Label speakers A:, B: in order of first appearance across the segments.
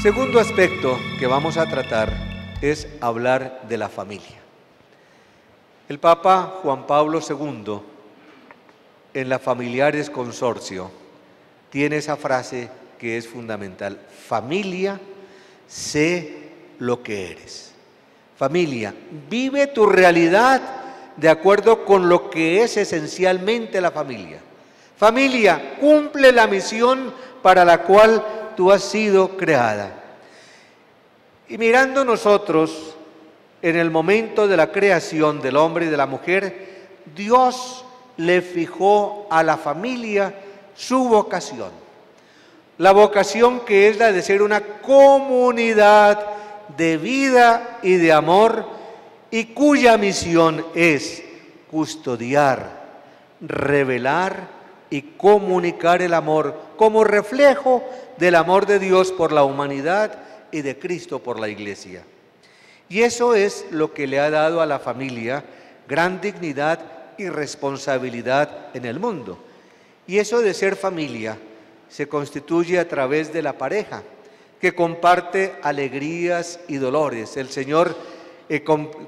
A: Segundo aspecto que vamos a tratar es hablar de la familia. El Papa Juan Pablo II, en la Familiares Consortio, tiene esa frase que es fundamental: familia, sé lo que eres. Familia, vive tu realidad de acuerdo con lo que es esencialmente la familia. Familia, cumple la misión para la cual tú has sido creada. Y mirando nosotros en el momento de la creación del hombre y de la mujer, Dios le fijó a la familia su vocación. La vocación que es la de ser una comunidad de vida y de amor, y cuya misión es custodiar, revelar y comunicar el amor como reflejo del amor de Dios por la humanidad y de Cristo por la Iglesia. Y eso es lo que le ha dado a la familia gran dignidad y responsabilidad en el mundo. Y eso de ser familia se constituye a través de la pareja, que comparte alegrías y dolores. El Señor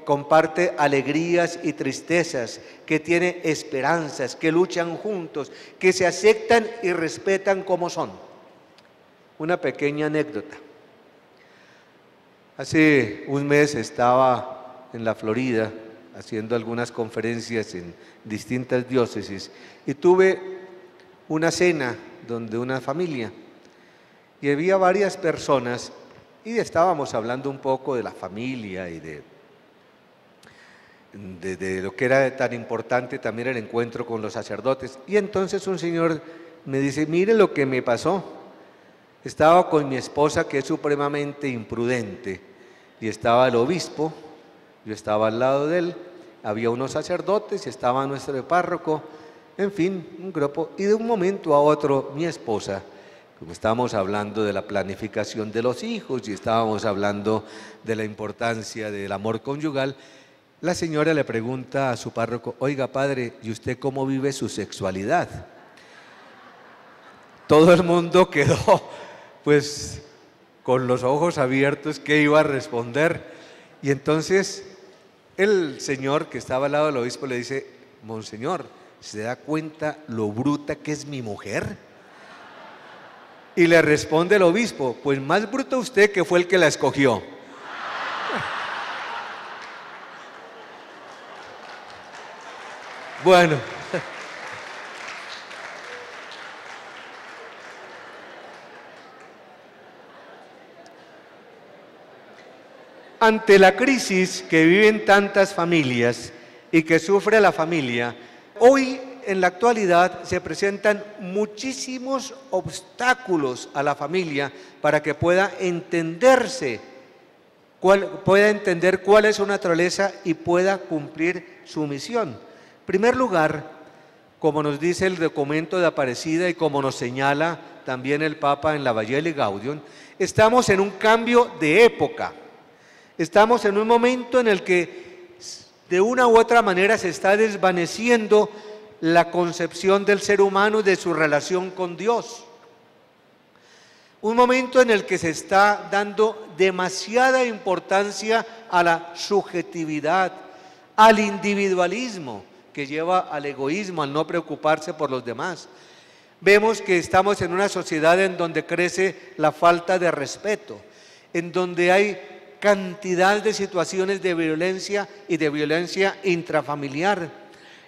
A: comparte alegrías y tristezas, que tiene esperanzas, que luchan juntos, que se aceptan y respetan como son. Una pequeña anécdota. Hace un mes estaba en la Florida haciendo algunas conferencias en distintas diócesis y tuve una cena donde una familia, y había varias personas y estábamos hablando un poco de la familia y de lo que era tan importante también el encuentro con los sacerdotes. Y entonces un señor me dice: mire lo que me pasó. Estaba con mi esposa, que es supremamente imprudente, y estaba el obispo, yo estaba al lado de él, había unos sacerdotes, estaba nuestro párroco, en fin, un grupo, y de un momento a otro mi esposa, como estábamos hablando de la planificación de los hijos y estábamos hablando de la importancia del amor conyugal, la señora le pregunta a su párroco: oiga, padre, ¿y usted cómo vive su sexualidad? Todo el mundo quedó pues con los ojos abiertos, ¿qué iba a responder? Y entonces el señor que estaba al lado del obispo le dice: monseñor, ¿se da cuenta lo bruta que es mi mujer? Y le responde el obispo: pues más bruto usted, que fue el que la escogió. Bueno, ante la crisis que viven tantas familias y que sufre la familia, hoy en la actualidad se presentan muchísimos obstáculos a la familia para que pueda entenderse, pueda entender cuál es su naturaleza y pueda cumplir su misión. En primer lugar, como nos dice el documento de Aparecida y como nos señala también el Papa en la Evangelii Gaudium, estamos en un cambio de época. Estamos en un momento en el que de una u otra manera se está desvaneciendo la concepción del ser humano y de su relación con Dios. Un momento en el que se está dando demasiada importancia a la subjetividad, al individualismo, que lleva al egoísmo, al no preocuparse por los demás. Vemos que estamos en una sociedad en donde crece la falta de respeto, en donde hay cantidad de situaciones de violencia y de violencia intrafamiliar,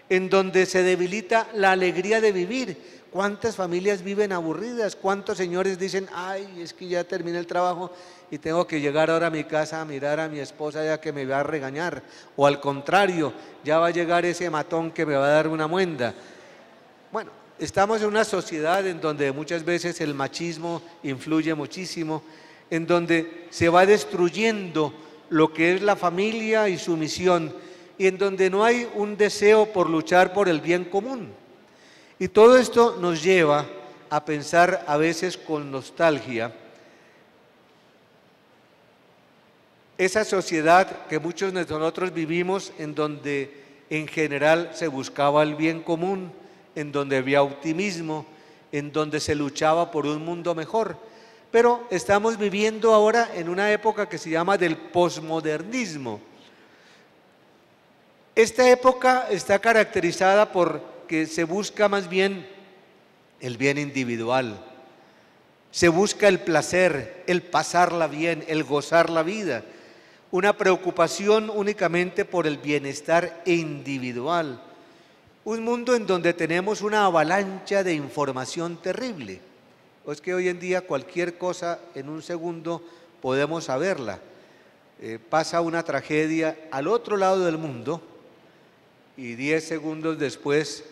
A: en donde se debilita la alegría de vivir. ¿Cuántas familias viven aburridas? ¿Cuántos señores dicen: ay, es que ya terminé el trabajo y tengo que llegar ahora a mi casa a mirar a mi esposa ya que me va a regañar? O al contrario, ya va a llegar ese matón que me va a dar una muenda. Bueno, estamos en una sociedad en donde muchas veces el machismo influye muchísimo, en donde se va destruyendo lo que es la familia y su misión, y en donde no hay un deseo por luchar por el bien común. Y todo esto nos lleva a pensar a veces con nostalgia esa sociedad que muchos de nosotros vivimos, en donde en general se buscaba el bien común, en donde había optimismo, en donde se luchaba por un mundo mejor. pero estamos viviendo ahora en una época que se llama del posmodernismo. Esta época está caracterizada por que se busca más bien el bien individual, se busca el placer, el pasarla bien, el gozar la vida, una preocupación únicamente por el bienestar individual. Un mundo en donde tenemos una avalancha de información terrible. Es que hoy en día cualquier cosa en un segundo podemos saberla. Pasa una tragedia al otro lado del mundo y 10 segundos después,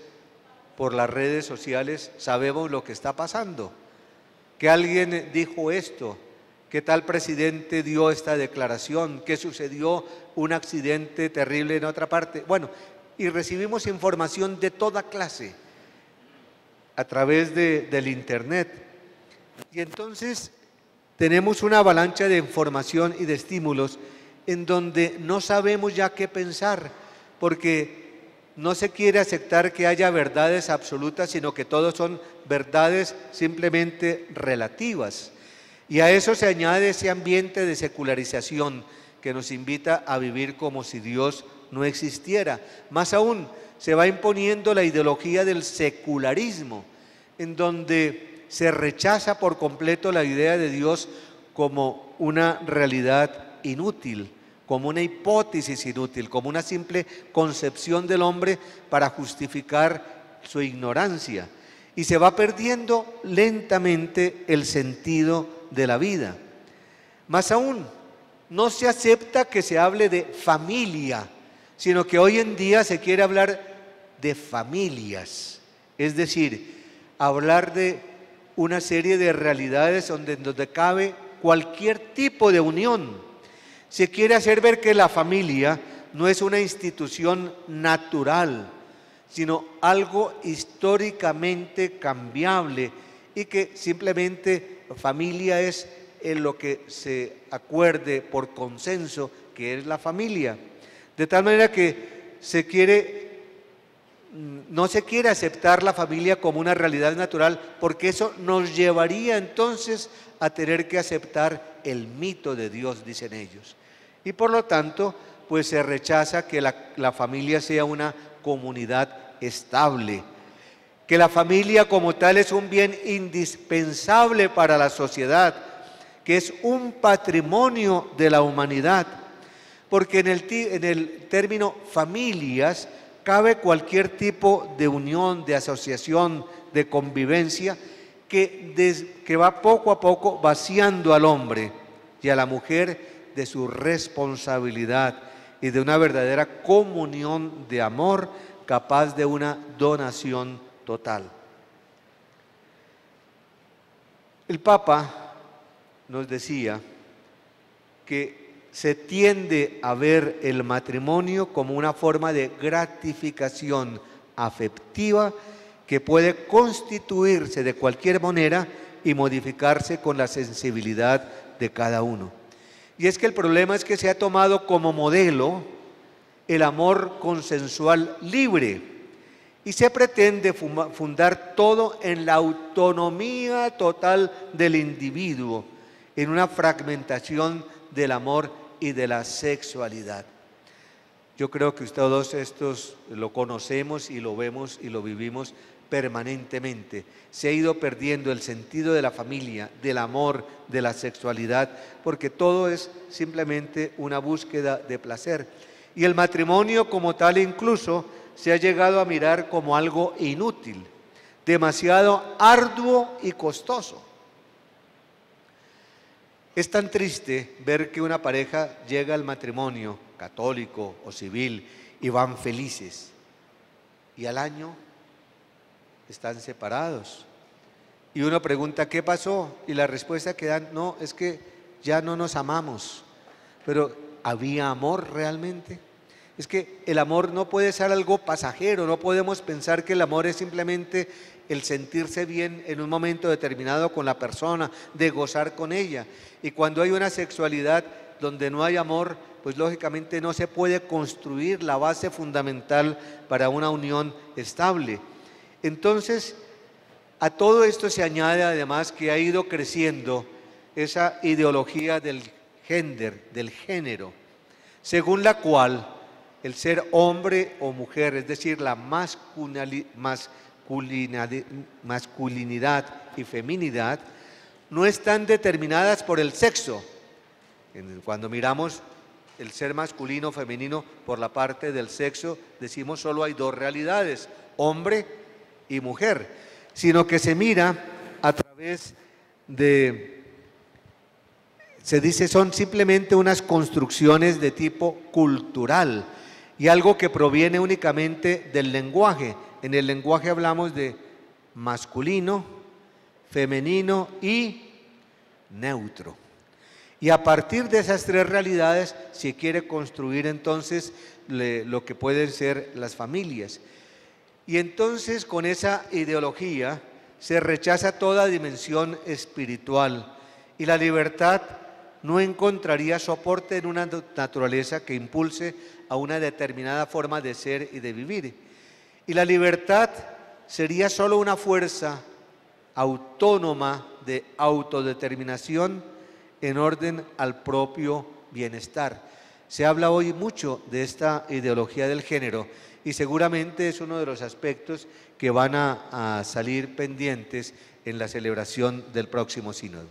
A: por las redes sociales, sabemos lo que está pasando. Que alguien dijo esto, que tal presidente dio esta declaración, que sucedió un accidente terrible en otra parte. Bueno, y recibimos información de toda clase a través del internet. Y entonces tenemos una avalancha de información y de estímulos en donde no sabemos ya qué pensar, porque no se quiere aceptar que haya verdades absolutas, sino que todos son verdades simplemente relativas. Y a eso se añade ese ambiente de secularización que nos invita a vivir como si Dios no existiera. Más aún, se va imponiendo la ideología del secularismo, en donde se rechaza por completo la idea de Dios como una realidad inútil, como una hipótesis inútil, como una simple concepción del hombre para justificar su ignorancia. Y se va perdiendo lentamente el sentido de la vida. Más aún, no se acepta que se hable de familia, sino que hoy en día se quiere hablar de familias, es decir, hablar de una serie de realidades donde cabe cualquier tipo de unión. Se quiere hacer ver que la familia no es una institución natural, sino algo históricamente cambiable y que simplemente familia es en lo que se acuerde por consenso que es la familia. De tal manera que no se quiere aceptar la familia como una realidad natural, porque eso nos llevaría entonces a tener que aceptar el mito de Dios, dicen ellos. Y por lo tanto, pues se rechaza que la familia sea una comunidad estable, que la familia como tal es un bien indispensable para la sociedad, que es un patrimonio de la humanidad, porque en el término familias cabe cualquier tipo de unión, de asociación, de convivencia que va poco a poco vaciando al hombre y a la mujer de su responsabilidad y de una verdadera comunión de amor capaz de una donación total. El Papa nos decía que se tiende a ver el matrimonio como una forma de gratificación afectiva que puede constituirse de cualquier manera y modificarse con la sensibilidad de cada uno. Y es que el problema es que se ha tomado como modelo el amor consensual libre y se pretende fundar todo en la autonomía total del individuo, en una fragmentación del amor y de la sexualidad. Yo creo que todos estos lo conocemos y lo vemos y lo vivimos permanentemente. Se ha ido perdiendo el sentido de la familia, del amor, de la sexualidad, porque todo es simplemente una búsqueda de placer. Y el matrimonio como tal incluso se ha llegado a mirar como algo inútil, demasiado arduo y costoso. Es tan triste ver que una pareja llega al matrimonio católico o civil y van felices y al año están separados. Y uno pregunta, ¿qué pasó? Y la respuesta que dan, no, es que ya no nos amamos. Pero ¿había amor realmente? Es que el amor no puede ser algo pasajero, no podemos pensar que el amor es simplemente el sentirse bien en un momento determinado con la persona, de gozar con ella. Y cuando hay una sexualidad donde no hay amor, pues lógicamente no se puede construir la base fundamental para una unión estable. Entonces, a todo esto se añade además que ha ido creciendo esa ideología del género, según la cual el ser hombre o mujer, es decir, la masculinidad y feminidad, no están determinadas por el sexo. Cuando miramos el ser masculino o femenino por la parte del sexo, decimos solo hay dos realidades, hombre y mujer, sino que se mira a través de, se dice, son simplemente unas construcciones de tipo cultural y algo que proviene únicamente del lenguaje. En el lenguaje hablamos de masculino, femenino y neutro. Y a partir de esas tres realidades se quiere construir entonces lo que pueden ser las familias. Y entonces con esa ideología se rechaza toda dimensión espiritual y la libertad no encontraría soporte en una naturaleza que impulse a una determinada forma de ser y de vivir. Y la libertad sería solo una fuerza autónoma de autodeterminación en orden al propio bienestar. Se habla hoy mucho de esta ideología del género y seguramente es uno de los aspectos que van a salir pendientes en la celebración del próximo sínodo.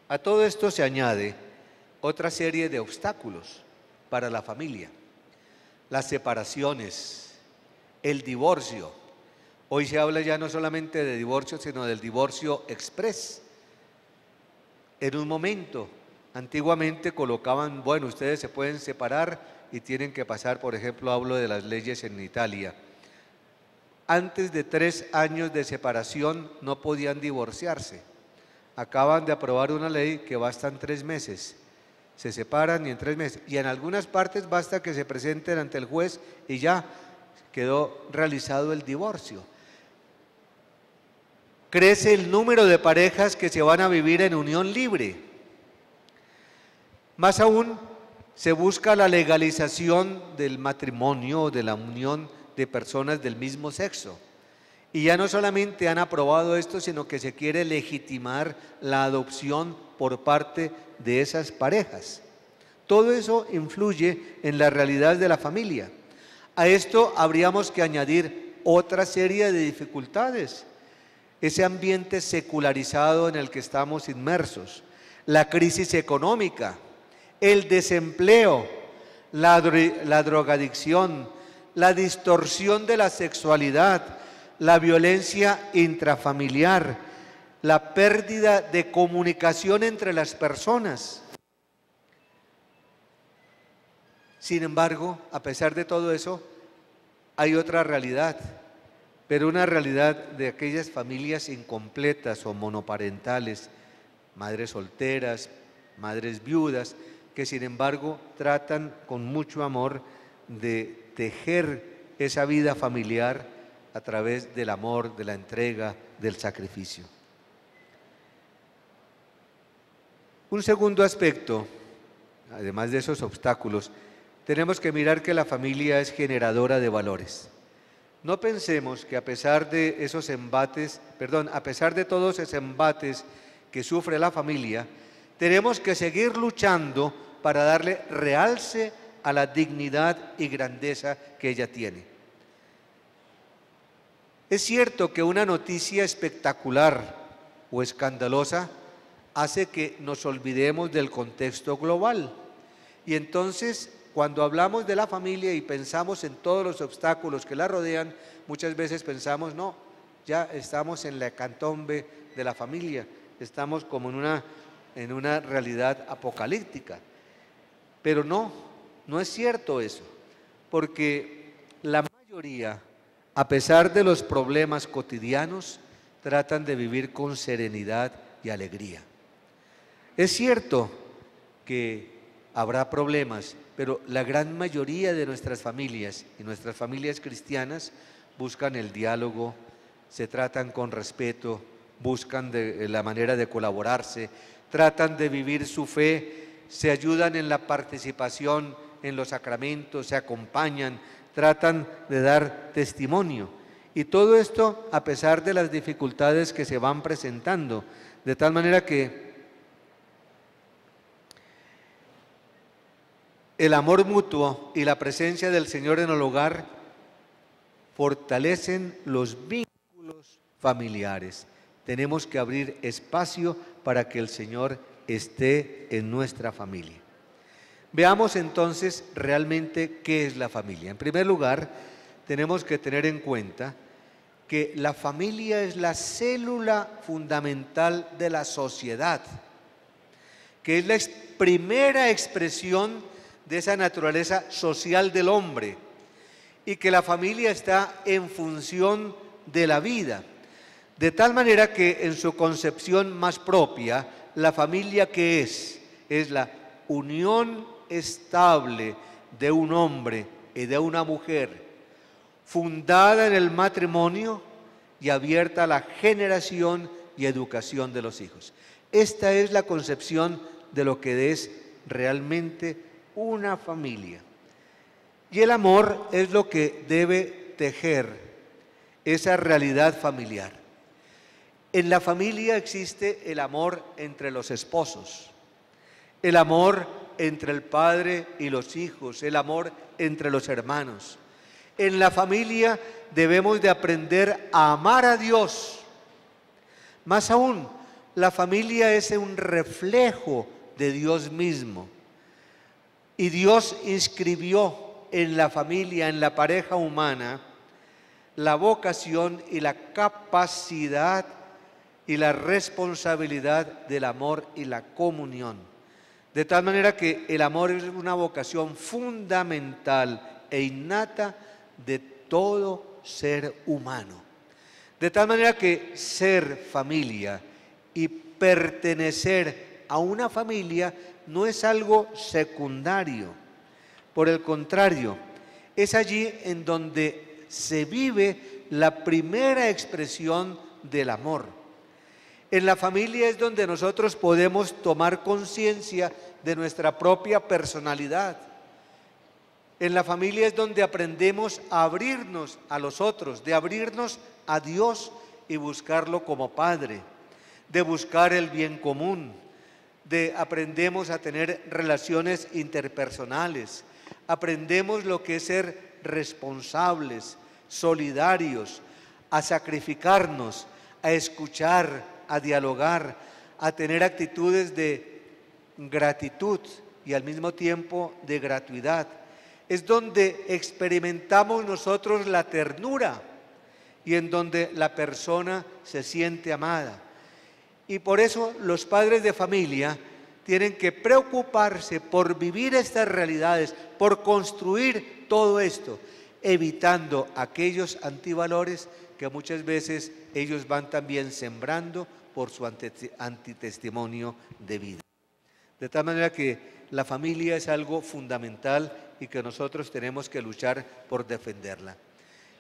A: A todo esto se añade otra serie de obstáculos para la familia: las separaciones, el divorcio. Hoy se habla ya no solamente de divorcio, sino del divorcio express. En un momento, antiguamente colocaban, bueno, ustedes se pueden separar y tienen que pasar, por ejemplo, hablo de las leyes en Italia. Antes de 3 años de separación no podían divorciarse. Acaban de aprobar una ley que bastan 3 meses. Se separan y en 3 meses. Y en algunas partes basta que se presenten ante el juez y ya quedó realizado el divorcio. Crece el número de parejas que se van a vivir en unión libre. Más aún, se busca la legalización del matrimonio o de la unión de personas del mismo sexo. Y ya no solamente han aprobado esto, sino que se quiere legitimar la adopción por parte de esas parejas. Todo eso influye en la realidad de la familia. A esto habríamos que añadir otra serie de dificultades. Ese ambiente secularizado en el que estamos inmersos, la crisis económica, el desempleo, la drogadicción, la distorsión de la sexualidad, la violencia intrafamiliar, la pérdida de comunicación entre las personas. Sin embargo, a pesar de todo eso, hay otra realidad, pero una realidad de aquellas familias incompletas o monoparentales, madres solteras, madres viudas, que sin embargo tratan con mucho amor de tejer esa vida familiar a través del amor, de la entrega, del sacrificio. Un segundo aspecto, además de esos obstáculos, tenemos que mirar que la familia es generadora de valores. No pensemos que a pesar de esos embates, a pesar de todos esos embates que sufre la familia, tenemos que seguir luchando para darle realce a la dignidad y grandeza que ella tiene. Es cierto que una noticia espectacular o escandalosa hace que nos olvidemos del contexto global. Y entonces, cuando hablamos de la familia y pensamos en todos los obstáculos que la rodean, muchas veces pensamos, no, ya estamos en la hecatombe de la familia, estamos como en una realidad apocalíptica. Pero no es cierto eso, porque la mayoría, a pesar de los problemas cotidianos, tratan de vivir con serenidad y alegría. Es cierto que habrá problemas, pero la gran mayoría de nuestras familias y nuestras familias cristianas buscan el diálogo, se tratan con respeto, buscan la manera de colaborarse, tratan de vivir su fe, se ayudan en la participación en los sacramentos, se acompañan, tratan de dar testimonio. Y todo esto a pesar de las dificultades que se van presentando, de tal manera que el amor mutuo y la presencia del Señor en el hogar fortalecen los vínculos familiares. Tenemos que abrir espacio para que el Señor esté en nuestra familia. Veamos entonces realmente qué es la familia. En primer lugar, tenemos que tener en cuenta que la familia es la célula fundamental de la sociedad, que es la primera expresión de esa naturaleza social del hombre, y que la familia está en función de la vida, de tal manera que en su concepción más propia, la familia ¿qué es? Es la unión estable de un hombre y de una mujer, fundada en el matrimonio y abierta a la generación y educación de los hijos. Esta es la concepción de lo que es realmente una familia. Y el amor es lo que debe tejer esa realidad familiar. En la familia existe el amor entre los esposos, el amor entre el padre y los hijos, el amor entre los hermanos. En la familia debemos de aprender a amar a Dios. Más aún, la familia es un reflejo de Dios mismo. Y Dios inscribió en la familia, en la pareja humana, la vocación y la capacidad y la responsabilidad del amor y la comunión. De tal manera que el amor es una vocación fundamental e innata de todo ser humano. De tal manera que ser familia y pertenecer a una familia no es algo secundario. Por el contrario, es allí en donde se vive la primera expresión del amor. En la familia es donde nosotros podemos tomar conciencia de nuestra propia personalidad. En la familia es donde aprendemos a abrirnos a los otros, de abrirnos a Dios y buscarlo como Padre, de buscar el bien común, aprendemos a tener relaciones interpersonales, aprendemos lo que es ser responsables, solidarios, a sacrificarnos, a escuchar, a dialogar, a tener actitudes de gratitud y al mismo tiempo de gratuidad. Es donde experimentamos nosotros la ternura y en donde la persona se siente amada. Y por eso los padres de familia tienen que preocuparse por vivir estas realidades, por construir todo esto, evitando aquellos antivalores que muchas veces ellos van también sembrando por su antitestimonio de vida. De tal manera que la familia es algo fundamental y que nosotros tenemos que luchar por defenderla.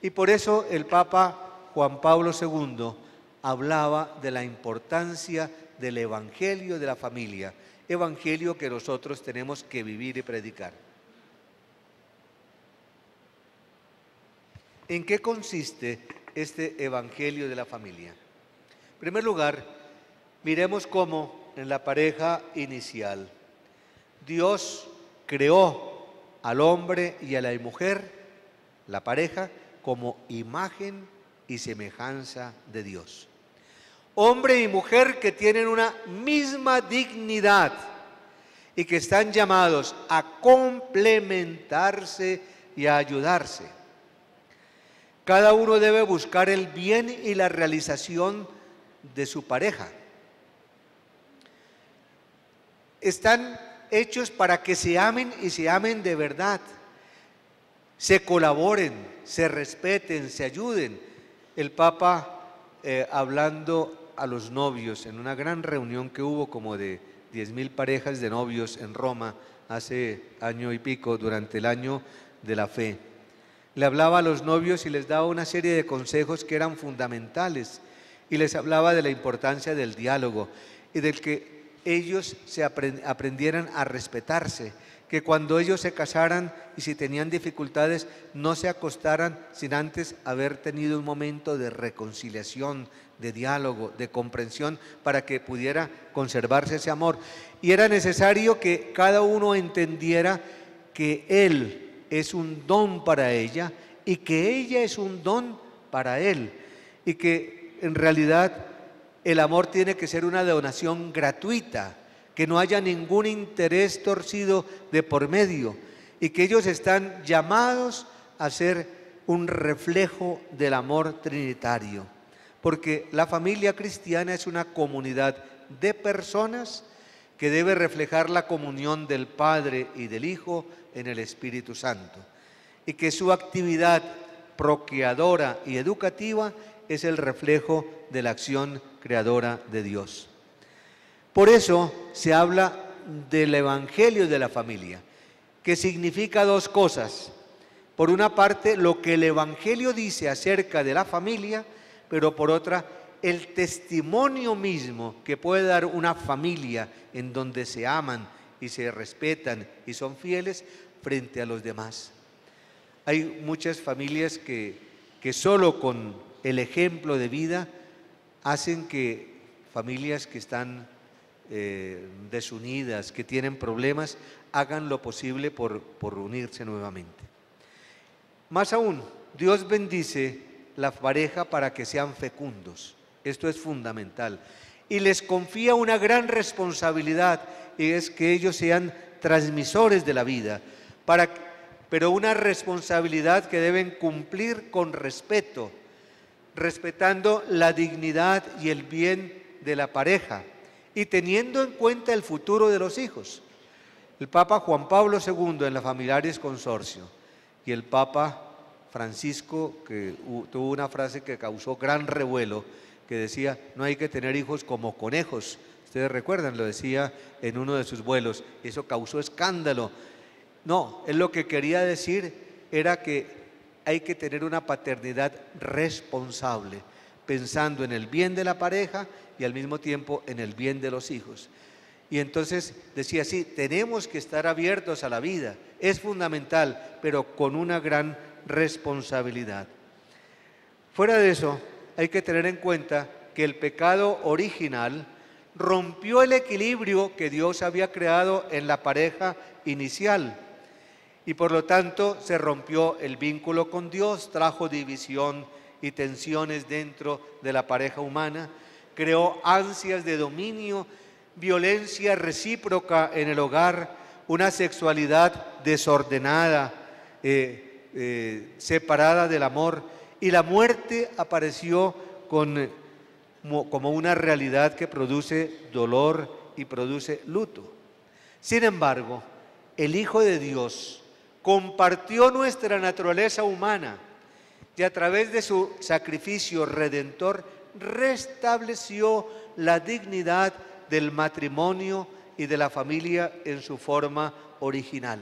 A: Y por eso el Papa Juan Pablo II hablaba de la importancia del Evangelio de la familia, Evangelio que nosotros tenemos que vivir y predicar. ¿En qué consiste este Evangelio de la familia? En primer lugar, miremos cómo en la pareja inicial Dios creó al hombre y a la mujer, la pareja, como imagen y semejanza de Dios. Hombre y mujer que tienen una misma dignidad y que están llamados a complementarse y a ayudarse. Cada uno debe buscar el bien y la realización de su pareja. Están hechos para que se amen y se amen de verdad, se colaboren, se respeten, se ayuden. El Papa, hablando a los novios en una gran reunión que hubo como de 10.000 parejas de novios en Roma hace año y pico, durante el año de la fe, le hablaba a los novios y les daba una serie de consejos que eran fundamentales y les hablaba de la importancia del diálogo y del que ellos aprendieran a respetarse, que cuando ellos se casaran y si tenían dificultades, no se acostaran sin antes haber tenido un momento de reconciliación, de diálogo, de comprensión, para que pudiera conservarse ese amor. Y era necesario que cada uno entendiera que él es un don para ella y que ella es un don para él, y que en realidad el amor tiene que ser una donación gratuita, que no haya ningún interés torcido de por medio, y que ellos están llamados a ser un reflejo del amor trinitario, porque la familia cristiana es una comunidad de personas que debe reflejar la comunión del Padre y del Hijo en el Espíritu Santo, y que su actividad procreadora y educativa es el reflejo de la acción creadora de Dios. Por eso se habla del Evangelio de la familia, que significa dos cosas. Por una parte, lo que el Evangelio dice acerca de la familia, pero por otra, el testimonio mismo que puede dar una familia en donde se aman y se respetan y son fieles frente a los demás. Hay muchas familias que solo con el ejemplo de vida hacen que familias que están desunidas, que tienen problemas, hagan lo posible por unirse nuevamente. Más aún, Dios bendice la pareja para que sean fecundos. Esto es fundamental. Y les confía una gran responsabilidad, y es que ellos sean transmisores de la vida, pero una responsabilidad que deben cumplir con respeto, respetando la dignidad y el bien de la pareja y teniendo en cuenta el futuro de los hijos. El Papa Juan Pablo II en la Familiaris Consortio y el Papa Francisco, que tuvo una frase que causó gran revuelo, que decía: no hay que tener hijos como conejos. Ustedes recuerdan, lo decía en uno de sus vuelos, eso causó escándalo. No, él lo que quería decir era que hay que tener una paternidad responsable, pensando en el bien de la pareja y al mismo tiempo en el bien de los hijos. Y entonces decía así: tenemos que estar abiertos a la vida, es fundamental, pero con una gran responsabilidad. Fuera de eso, hay que tener en cuenta que el pecado original rompió el equilibrio que Dios había creado en la pareja inicial, y por lo tanto se rompió el vínculo con Dios, trajo división y tensiones dentro de la pareja humana, creó ansias de dominio, violencia recíproca en el hogar, una sexualidad desordenada, separada del amor, y la muerte apareció como una realidad que produce dolor y produce luto. Sin embargo, el Hijo de Dios compartió nuestra naturaleza humana y a través de su sacrificio redentor restableció la dignidad del matrimonio y de la familia en su forma original.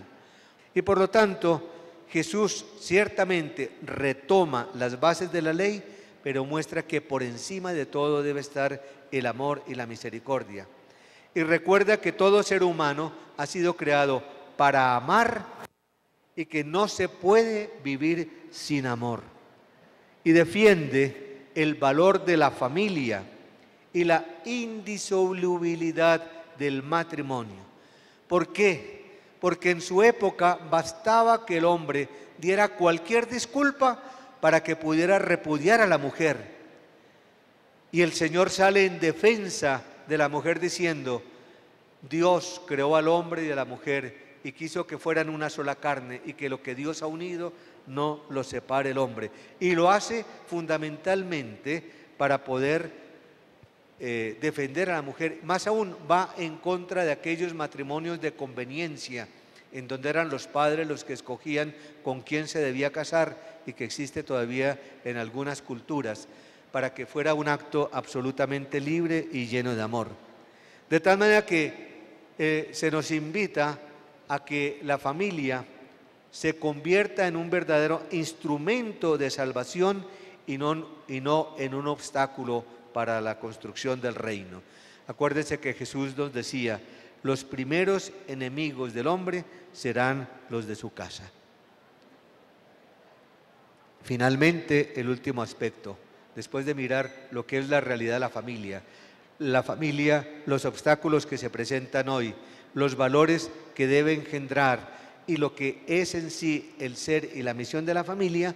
A: Y por lo tanto, Jesús ciertamente retoma las bases de la ley, pero muestra que por encima de todo debe estar el amor y la misericordia. Y recuerda que todo ser humano ha sido creado para amar y que no se puede vivir sin amor. Y defiende el valor de la familia y la indisolubilidad del matrimonio. ¿Por qué? Porque en su época bastaba que el hombre diera cualquier disculpa para que pudiera repudiar a la mujer. Y el Señor sale en defensa de la mujer diciendo: Dios creó al hombre y a la mujer y quiso que fueran una sola carne, y que lo que Dios ha unido no lo separe el hombre. Y lo hace fundamentalmente para poder defender a la mujer. Más aún, va en contra de aquellos matrimonios de conveniencia, en donde eran los padres los que escogían con quién se debía casar, y que existe todavía en algunas culturas, para que fuera un acto absolutamente libre y lleno de amor. De tal manera que se nos invita a que la familia se convierta en un verdadero instrumento de salvación y no en un obstáculo para la construcción del reino. Acuérdense que Jesús nos decía: los primeros enemigos del hombre serán los de su casa. Finalmente, el último aspecto, después de mirar lo que es la realidad de la familia, los obstáculos que se presentan hoy, los valores que debe engendrar y lo que es en sí el ser y la misión de la familia,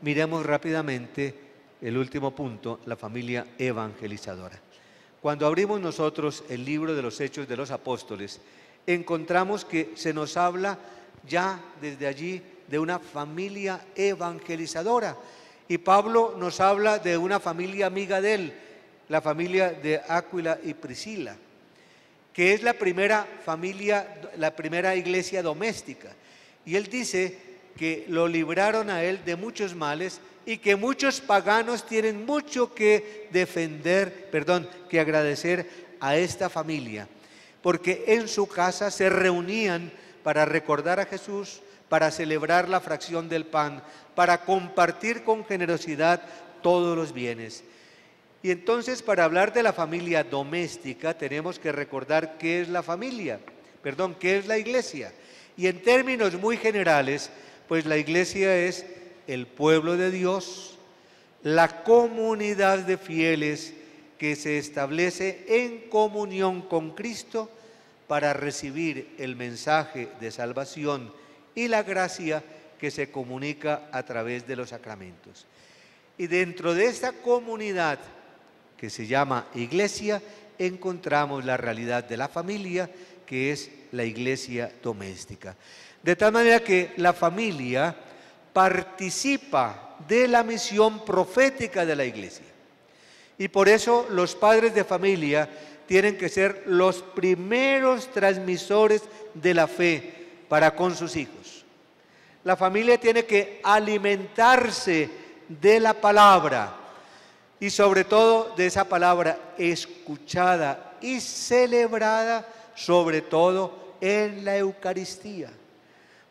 A: miremos rápidamente el último punto, la familia evangelizadora. Cuando abrimos nosotros el libro de los Hechos de los Apóstoles, encontramos que se nos habla ya desde allí de una familia evangelizadora. Y Pablo nos habla de una familia amiga de él, la familia de Áquila y Priscila, que es la primera familia, la primera iglesia doméstica. Y él dice que lo libraron a él de muchos males y que muchos paganos tienen mucho que que agradecer a esta familia, porque en su casa se reunían para recordar a Jesús, para celebrar la fracción del pan, para compartir con generosidad todos los bienes. Y entonces, para hablar de la familia doméstica, tenemos que recordar qué es la familia, qué es la iglesia. Y en términos muy generales, pues la iglesia es el pueblo de Dios, la comunidad de fieles que se establece en comunión con Cristo para recibir el mensaje de salvación y la gracia que se comunica a través de los sacramentos. Y dentro de esta comunidad que se llama iglesia, encontramos la realidad de la familia, que es la iglesia doméstica. De tal manera que la familia participa de la misión profética de la iglesia. Y por eso los padres de familia tienen que ser los primeros transmisores de la fe para con sus hijos. La familia tiene que alimentarse de la palabra y sobre todo de esa palabra escuchada y celebrada, sobre todo en la Eucaristía.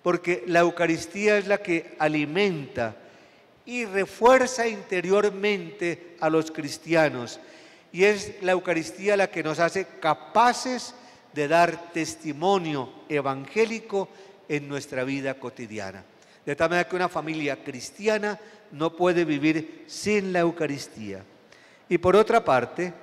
A: Porque la Eucaristía es la que alimenta y refuerza interiormente a los cristianos. Y es la Eucaristía la que nos hace capaces de dar testimonio evangélico en nuestra vida cotidiana. De tal manera que una familia cristiana no puede vivir sin la Eucaristía. Y por otra parte,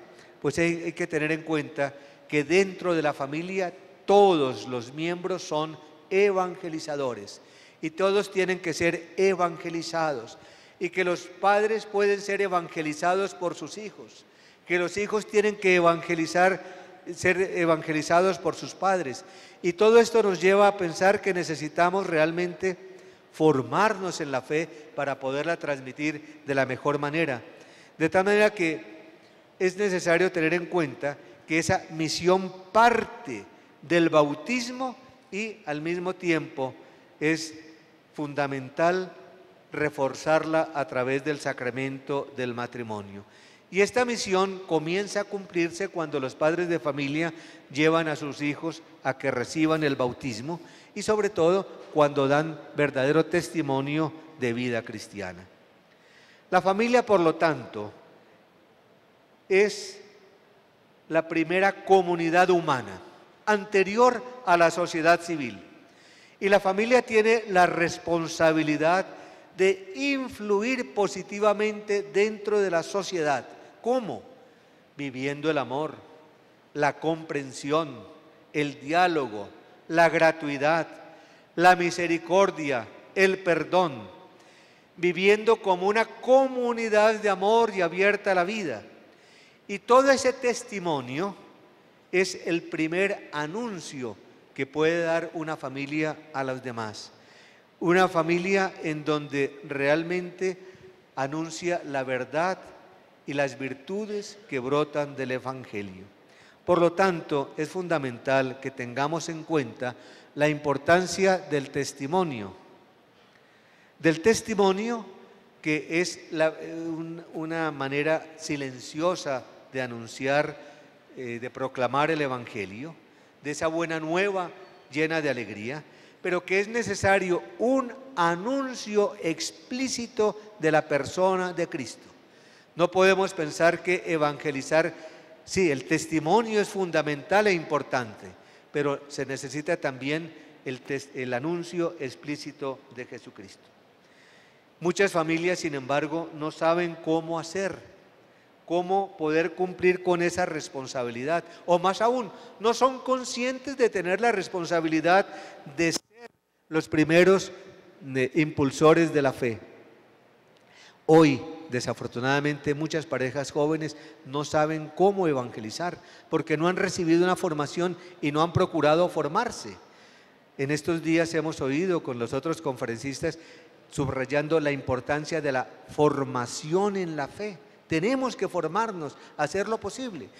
A: pues hay que tener en cuenta que dentro de la familia todos los miembros son evangelizadores y todos tienen que ser evangelizados, y que los padres pueden ser evangelizados por sus hijos, que los hijos tienen que ser evangelizados por sus padres. Y todo esto nos lleva a pensar que necesitamos realmente formarnos en la fe para poderla transmitir de la mejor manera. De tal manera que es necesario tener en cuenta que esa misión parte del bautismo y al mismo tiempo es fundamental reforzarla a través del sacramento del matrimonio. Y esta misión comienza a cumplirse cuando los padres de familia llevan a sus hijos a que reciban el bautismo y sobre todo cuando dan verdadero testimonio de vida cristiana. La familia, por lo tanto, es la primera comunidad humana, anterior a la sociedad civil. Y la familia tiene la responsabilidad de influir positivamente dentro de la sociedad. ¿Cómo? Viviendo el amor, la comprensión, el diálogo, la gratuidad, la misericordia, el perdón, viviendo como una comunidad de amor y abierta a la vida. Y todo ese testimonio es el primer anuncio que puede dar una familia a los demás. Una familia en donde realmente anuncia la verdad y las virtudes que brotan del Evangelio. Por lo tanto, es fundamental que tengamos en cuenta la importancia del testimonio que es una manera silenciosa de anunciar, de proclamar el Evangelio, de esa buena nueva llena de alegría, pero que es necesario un anuncio explícito de la persona de Cristo. No podemos pensar que evangelizar, sí, el testimonio es fundamental e importante, pero se necesita también el anuncio explícito de Jesucristo. Muchas familias, sin embargo, no saben cómo hacer, cómo poder cumplir con esa responsabilidad, o más aún, no son conscientes de tener la responsabilidad de ser los primeros impulsores de la fe. Hoy, desafortunadamente, muchas parejas jóvenes no saben cómo evangelizar porque no han recibido una formación y no han procurado formarse. En estos días hemos oído con los otros conferencistas subrayando la importancia de la formación en la fe. Tenemos que formarnos, hacer lo posible.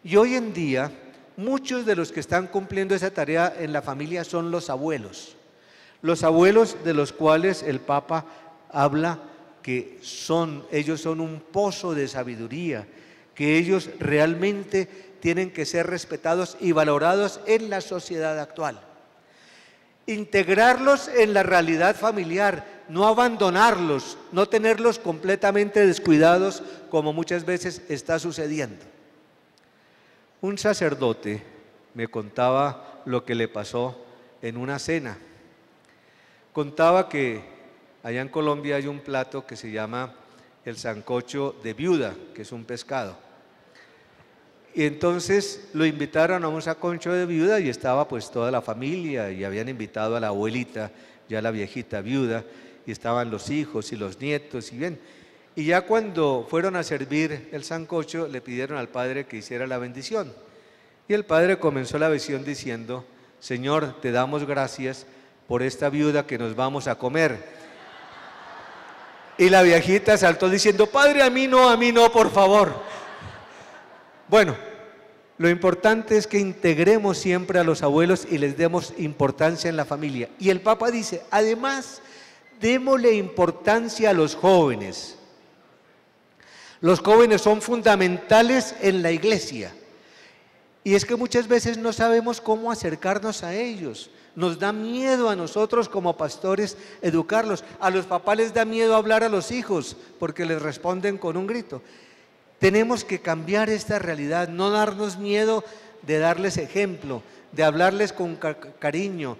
A: Y hoy en día, muchos de los que están cumpliendo esa tarea en la familia son los abuelos de los cuales el Papa habla que ellos son un pozo de sabiduría, que ellos realmente tienen que ser respetados y valorados en la sociedad actual. Integrarlos en la realidad familiar, no abandonarlos, no tenerlos completamente descuidados como muchas veces está sucediendo. Un sacerdote me contaba lo que le pasó en una cena. Contaba que allá en Colombia hay un plato que se llama el sancocho de viuda, que es un pescado. Y entonces lo invitaron a un sancocho de viuda y estaba pues toda la familia y habían invitado a la abuelita, ya la viejita viuda, y estaban los hijos y los nietos y bien. Y ya cuando fueron a servir el sancocho le pidieron al padre que hiciera la bendición. Y el padre comenzó la bendición diciendo: Señor, te damos gracias por esta viuda que nos vamos a comer. Y la viejita saltó diciendo: Padre, a mí no, por favor. Bueno, lo importante es que integremos siempre a los abuelos y les demos importancia en la familia. Y el Papa dice, además, démosle importancia a los jóvenes. Los jóvenes son fundamentales en la iglesia. Y es que muchas veces no sabemos cómo acercarnos a ellos. Nos da miedo a nosotros como pastores educarlos. A los papás les da miedo hablar a los hijos porque les responden con un grito. Tenemos que cambiar esta realidad, no darnos miedo de darles ejemplo, de hablarles con cariño,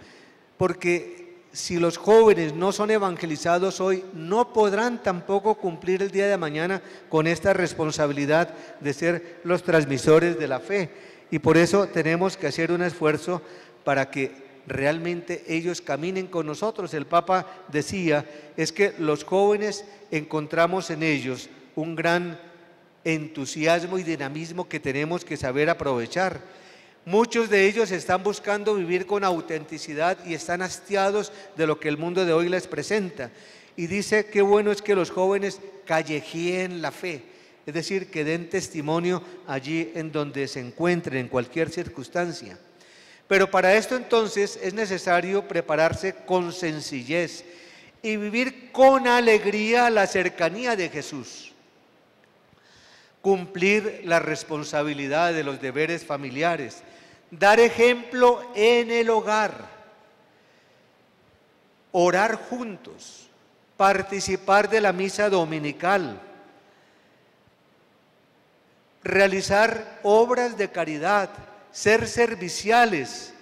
A: porque si los jóvenes no son evangelizados hoy, no podrán tampoco cumplir el día de mañana con esta responsabilidad de ser los transmisores de la fe. Y por eso tenemos que hacer un esfuerzo para que realmente ellos caminen con nosotros. El Papa decía, es que los jóvenes encontramos en ellos un gran entusiasmo y dinamismo que tenemos que saber aprovechar. Muchos de ellos están buscando vivir con autenticidad y están hastiados de lo que el mundo de hoy les presenta. Y dice, qué bueno es que los jóvenes callejeen la fe, es decir, que den testimonio allí en donde se encuentren, en cualquier circunstancia. Pero para esto entonces es necesario prepararse con sencillez y vivir con alegría la cercanía de Jesús. Cumplir la responsabilidad de los deberes familiares, dar ejemplo en el hogar, orar juntos, participar de la misa dominical, realizar obras de caridad, ser serviciales,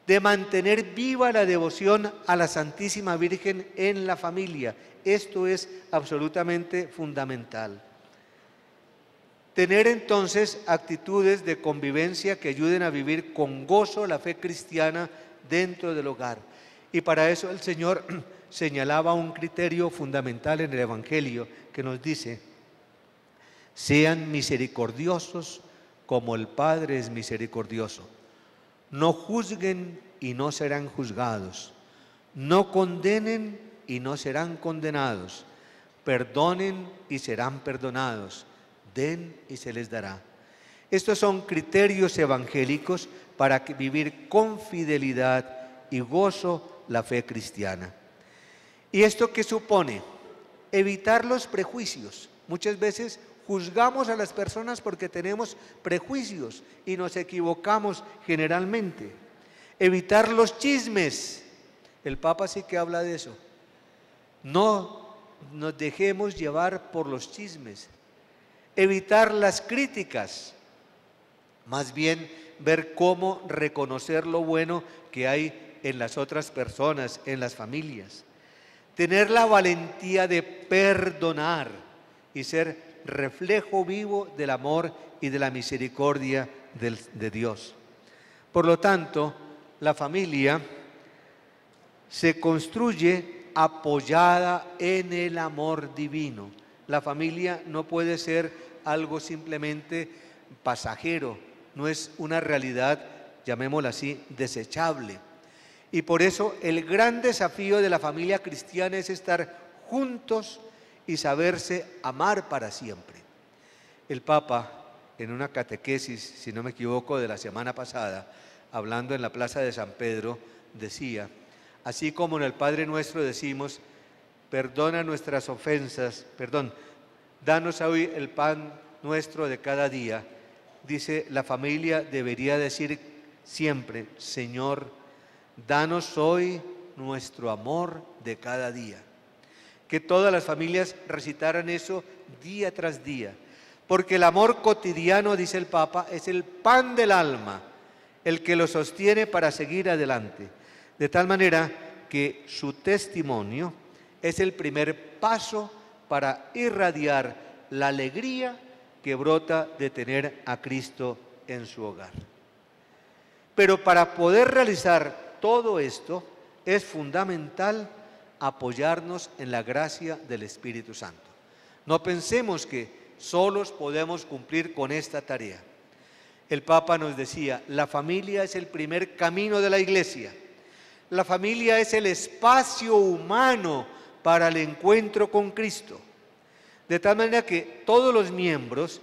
A: de mantener viva la devoción a la Santísima Virgen en la familia. Esto es absolutamente fundamental. Tener entonces actitudes de convivencia que ayuden a vivir con gozo la fe cristiana dentro del hogar. Y para eso el Señor señalaba un criterio fundamental en el Evangelio que nos dice: sean misericordiosos como el Padre es misericordioso. No juzguen y no serán juzgados. No condenen y no serán condenados. Perdonen y serán perdonados. Den y se les dará. Estos son criterios evangélicos para vivir con fidelidad y gozo la fe cristiana. ¿Y esto qué supone? Evitar los prejuicios. Muchas veces juzgamos a las personas porque tenemos prejuicios y nos equivocamos generalmente. Evitar los chismes. El Papa sí que habla de eso. No nos dejemos llevar por los chismes. Evitar las críticas, más bien ver cómo reconocer lo bueno que hay en las otras personas, en las familias. Tener la valentía de perdonar y ser reflejo vivo del amor y de la misericordia de Dios. Por lo tanto, la familia se construye apoyada en el amor divino. La familia no puede ser algo simplemente pasajero, no es una realidad, llamémosla así, desechable. Y por eso el gran desafío de la familia cristiana es estar juntos y saberse amar para siempre. El Papa, en una catequesis, si no me equivoco, de la semana pasada, hablando en la Plaza de San Pedro, decía: así como en el Padre Nuestro decimos, perdona nuestras ofensas, danos hoy el pan nuestro de cada día, dice, la familia debería decir siempre, Señor, danos hoy nuestro amor de cada día. Que todas las familias recitaran eso día tras día, porque el amor cotidiano, dice el Papa, es el pan del alma, el que lo sostiene para seguir adelante. De tal manera que su testimonio es el primer paso para irradiar la alegría que brota de tener a Cristo en su hogar. Pero para poder realizar todo esto es fundamental apoyarnos en la gracia del Espíritu Santo. No pensemos que solos podemos cumplir con esta tarea. El Papa nos decía, la familia es el primer camino de la Iglesia. La familia es el espacio humano para el encuentro con Cristo. De tal manera que todos los miembros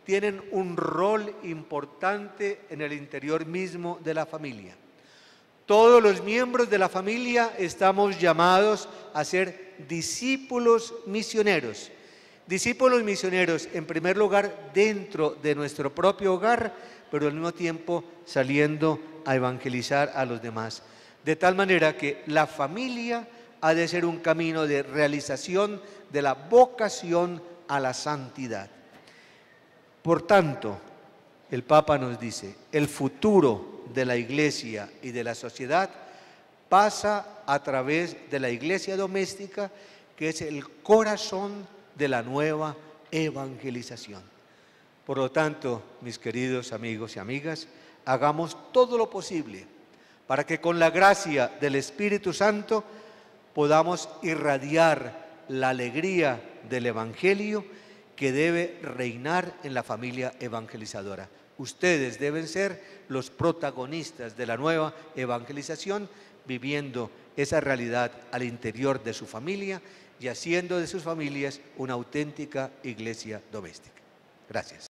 A: tienen un rol importante en el interior mismo de la familia. Todos los miembros de la familia estamos llamados a ser discípulos misioneros. Discípulos misioneros, en primer lugar, dentro de nuestro propio hogar, pero al mismo tiempo saliendo a evangelizar a los demás. De tal manera que la familia ha de ser un camino de realización de la vocación a la santidad. Por tanto, el Papa nos dice, el futuro de la Iglesia y de la sociedad pasa a través de la Iglesia doméstica, que es el corazón de la nueva evangelización. Por lo tanto, mis queridos amigos y amigas, hagamos todo lo posible para que con la gracia del Espíritu Santo podamos irradiar la alegría del Evangelio que debe reinar en la familia evangelizadora. Ustedes deben ser los protagonistas de la nueva evangelización, viviendo esa realidad al interior de su familia y haciendo de sus familias una auténtica iglesia doméstica. Gracias.